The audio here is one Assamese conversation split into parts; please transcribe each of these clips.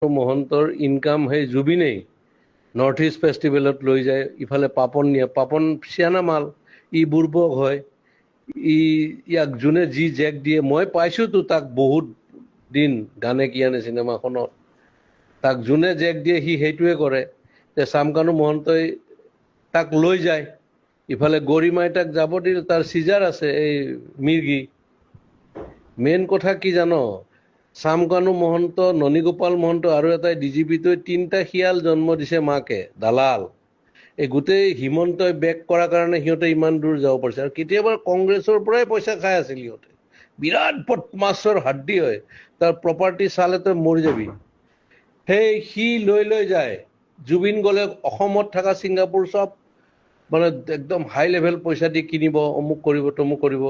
মহন্তৰ ইনকাম সেই জুবিনেই নৰ্থ ইষ্ট ফেষ্টিভেলত লৈ যায়, ইফালে পাপন নিয়ে, পাপন চিয়ানা মাল, ই বুৰ্বক হয়, ইয়াক যোনে যি জেক দিয়ে, মই পাইছোতো তাক বহুত দিন গানে কি আনে চিনেমাখনত, তাক যোনে জেক দিয়ে সি সেইটোৱে কৰে। চামকানু মহন্তই তাক লৈ যায়, ইফালে গৰিমাই তাক যাব দিল, তাৰ চিজাৰ আছে এই মিৰ্গি। মেইন কথা কি জানো, চামকানু মহন্ত, ননীগোপাল মহন্ত আৰু এটাই ডিজিপিটোৱে 3টা শিয়াল জন্ম দিছে মাকে, দালাল। এই গোটেই হিমন্তই বেক কৰাৰ কাৰণে সিহঁতে ইমান দূৰ যাব পাৰিছে। আৰু কেতিয়াবা কংগ্ৰেছৰ পৰাই পইচা খাই আছিল সিহঁতে, বিৰাট বদমাছৰ হাড্ডি হয়, তাৰ প্ৰপাৰ্টি চালে তই মৰি যাবি। সেই সি লৈ যায়, জুবিন গ'লে অসমত থকা ছিংগাপুৰ চব মানে একদম হাই লেভেল পইচা দি কিনিব, অমুক কৰিব তমুক কৰিব।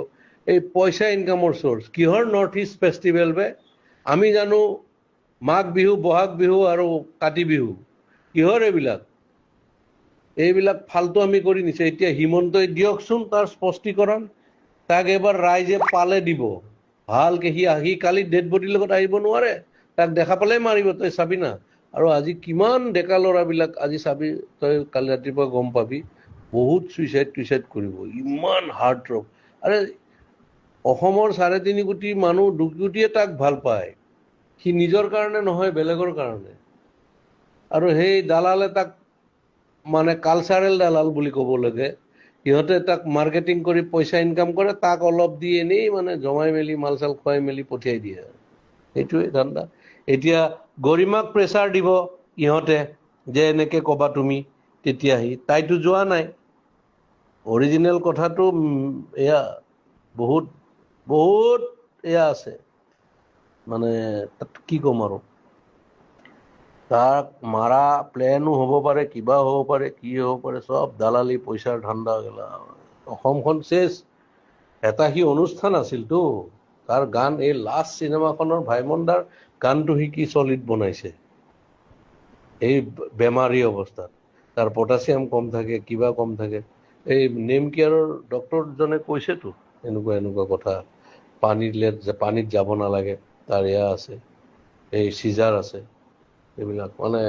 এই পইচা ইনকামৰ চ'ৰ্চ কিহৰ? নৰ্থ ইষ্ট ফেষ্টিভেল বে। আমি জানো মাঘ বিহু, বহাগ বিহু আৰু কাতি বিহু, কিহৰ এইবিলাক? এইবিলাক ফাল্টু আমি কৰি নিছে। এতিয়া হিমন্তই দিয়কচোন তাৰ স্পষ্টীকৰণ, তাক এবাৰ ৰাইজে পালে দিব ভালকে। সি কালি ডেড বডিৰ লগত আহিব নোৱাৰে, তাক দেখা পালে মাৰিব, তই চাবি না। আৰু আজি কিমান ডেকা ল'ৰাবিলাক, আজি চাবি তই, কালি ৰাতিপুৱা গম পাবি, বহুত চুইচাইড কৰিব, ইমান হাৰ্ট ড্ৰপ। আৰে অসমৰ 3.5 কোটি মানুহ, 2 কোটিয়ে তাক ভাল পায়, সি নিজৰ কাৰণে নহয়, বেলেগৰ কাৰণে। আৰু সেই দালালে তাক মানে কালচাৰেল দালাল বুলি ক'ব লাগে, সিহঁতে তাক মাৰ্কেটিং কৰি পইচা ইনকাম কৰে, তাক অলপ দি এনেই মানে জমাই মেলি মাল চাল খুৱাই মেলি পঠিয়াই দিয়ে। সেইটোৱে ধান্দা। এতিয়া গৰিমাক প্ৰেছাৰ দিব ইহঁতে যে এনেকে ক'বা তুমি, তেতিয়া তাইতো যোৱা নাই। অৰিজিনেল কথাটো এয়া বহুত বহুত এয়া আছে, মানে তাত কি ক'ম আৰু। তাক মাৰা প্লেনো হ'ব পাৰে, কিবা হ'ব পাৰে, কি হ'ব পাৰে, চব দালালি পইচাৰ ধান্দা গেলা। অসমখন চেচ। এটা সি অনুষ্ঠান আছিলতো, তাৰ গান, এই লাষ্ট চিনেমাখনৰ ভাইমন দাৰ গানটো সি কি চলিড বনাইছে এই বেমাৰী অৱস্থাত। তাৰ পটাছিয়াম কম থাকে, কিবা কম থাকে। এই নেম কেয়াৰৰ ডক্টৰজনে কৈছেতো এনেকুৱা কথা, পানীত যাব নালাগে, তাৰ এয়া আছে, এই চিজাৰ আছে, এইবিলাক মানে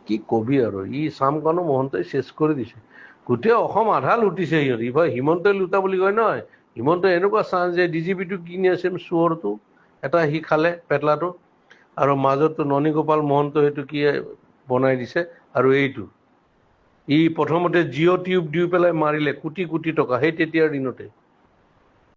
কি কবি আৰু। চামকানু মহন্তই চেচ কৰি দিছে গোটেই অসম, আধা লুটিছে সিহঁত। ইফালে হিমন্তই লুটা বুলি কয় নহয়, হিমন্তই এনেকুৱা চান্স যে ডিজিপিটো কিনি আছে চোৰটো এটা, সি খালে পেটলাটো, আৰু মাজতো ননীগোপাল মহন্ত সেইটো কি বনাই দিছে। আৰু এইটো প্ৰথমতে জিঅ' টিউব দি পেলাই মাৰিলে কোটি কোটি টকা, সেই তেতিয়াৰ দিনতে।